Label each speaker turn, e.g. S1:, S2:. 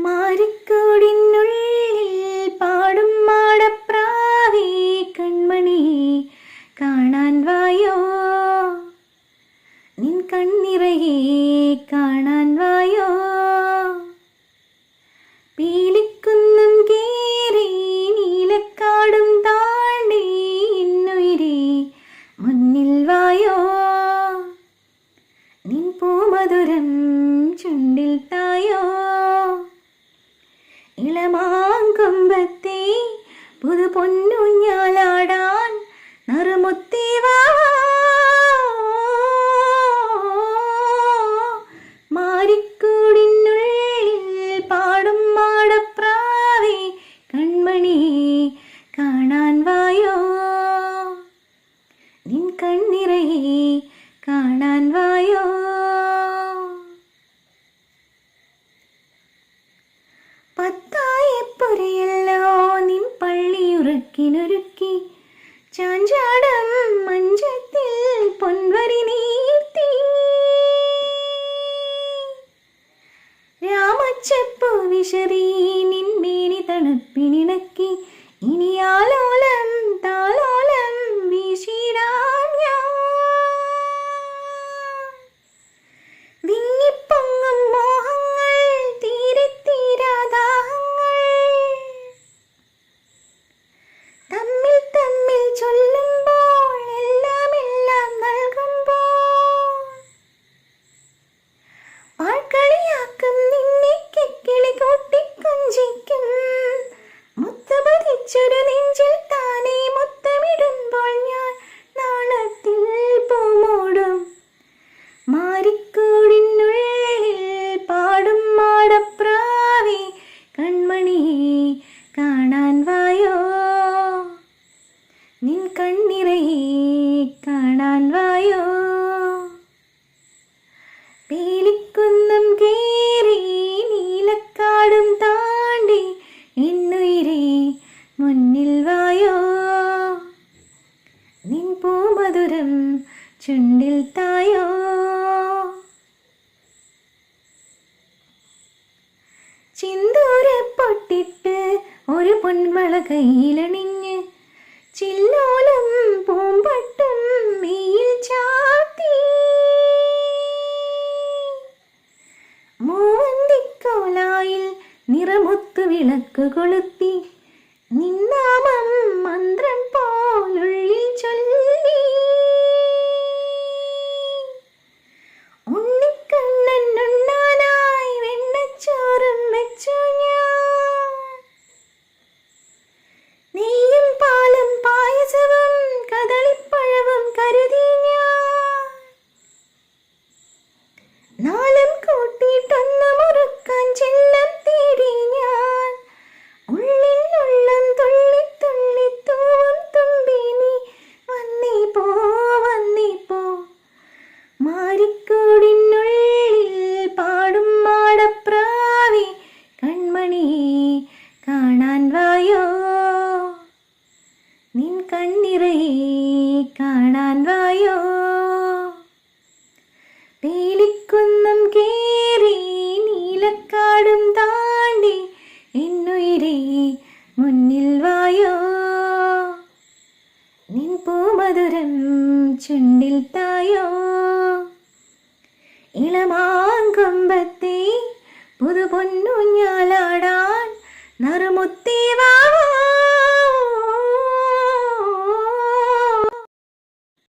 S1: മാരിക്കൂടിനുള്ളിൽ പാടും മാടപ്രാവേ കൺമണി കാണാൻ വായോ, നിൻ കണ്ണിറയെ കാണാൻ വായോ. പീലിക്കുന്നം കേറി നീലക്കാടും താണ്ടി എന്നുയിരേ മുന്നിൽ വായോ, നിൻ പൂമധുരം ചുണ്ടിൽ തായോ. ഇളമാങ്കൊമ്പത്തെ പുതു പൊന്നൂഞ്ഞാലാടാൻ നറുമുത്തേ വാ. മാരിക്കൂടിനുള്ളിൽ പാടും മാടപ്രാവേ കൺമണി കാണാൻ വായോ, നിൻ കണ്ണിറയെ കാണാൻ വായോ. പത്തായപ്പുരയല്ലോ നിൻ പള്ളിയുറക്കിനൊരുക്കി, ചാഞ്ചാടം മഞ്ചത്തിൽ പൊൻവരി നീർത്തി. രാമച്ചപ്പു വിശറി നിന്മേനി തണുപ്പിനിണക്കി, ഇനിയാലോലം താലോലം വീശിടാം ഞാൻ. വിങ്ങിപ്പൊങ്ങും മോഹങ്ങൾ തീരെ തീരാദാഹങ്ങൾ, തമ്മിൽ തമ്മിൽ ചൊല്ലുമ്പോൾ എല്ലാം എല്ലാം നൽകുമ്പോൾ, പാഴ്ക്കളിയാക്കും നിന്നെ കിക്കിളി കൂട്ടിക്കൊഞ്ചിക്കും. മുത്തപതിച്ചൊരു നെഞ്ചിൽ താനേ മുത്തമിടുമ്പോൾ ഞാൻ നാണത്തിൽ പൂമൂടും. മാരിക്കൂടിനുള്ളിൽ പാടും മാടപ്രാവേ കൺമണി കാണാൻ വായോ, നിൻ കണ്ണിറയെ കാണാൻ വായോ. പീലിക്കുന്നം കേറി നീലക്കാടും താണ്ടി എന്നുയിരേ മുന്നിൽ വായോ, നിൻ പൂമധുരം ചുണ്ടിൽ തായോ. ചിന്തൂരപ്പൊട്ടിട്ട് ഒരു പൊൻവള കയ്യിലണിഞ്ഞ്, ചില്ലോലം പൂമ്പട്ടും മെയ്യിൽ ചാർത്തി. മൂവന്തിക്കോലായിൽ നിറമുത്തു വിളക്ക് കൊളുത്തി, നിന്നാമം മന്ത്രം പോലുള്ളിൽ ചൊല്ലി. ഉണ്ണിക്കണ്ണൻ ഉണ്ണാനായി വെണ്ണച്ചോറും വെച്ചു ഞാൻ, നെയ്യും പാലും പായസവും കദളിപ്പഴവും കരുതി ഞാൻ. നാളം കൂട്ടിയിട്ടൊന്നു മുറുക്കാൻ ചെല്ലം തേടി ഞാൻ, ഉള്ളിനുള്ളം തുള്ളി തുള്ളി തൂവും തുമ്പി നീ വന്നേ പോ വന്നേ പോ. മാരിക്കൂടിനുള്ളിൽ പാടും മാടപ്രാവേ കൺമണി കാണാൻ വായോ, നിൻ കണ്ണിറയെ കാണാൻ വായോ. പീലിക്കുന്നം കേറി നീലക്കാടും താണ്ടി എന്നുയിരേ മുന്നിൽ വായോ, നിൻ പൂമധുരം ചുണ്ടിൽ തായോ. ഇളമാങ്കൊമ്പത്തെ പുതു പൊന്നൂഞ്ഞാലാടാൻ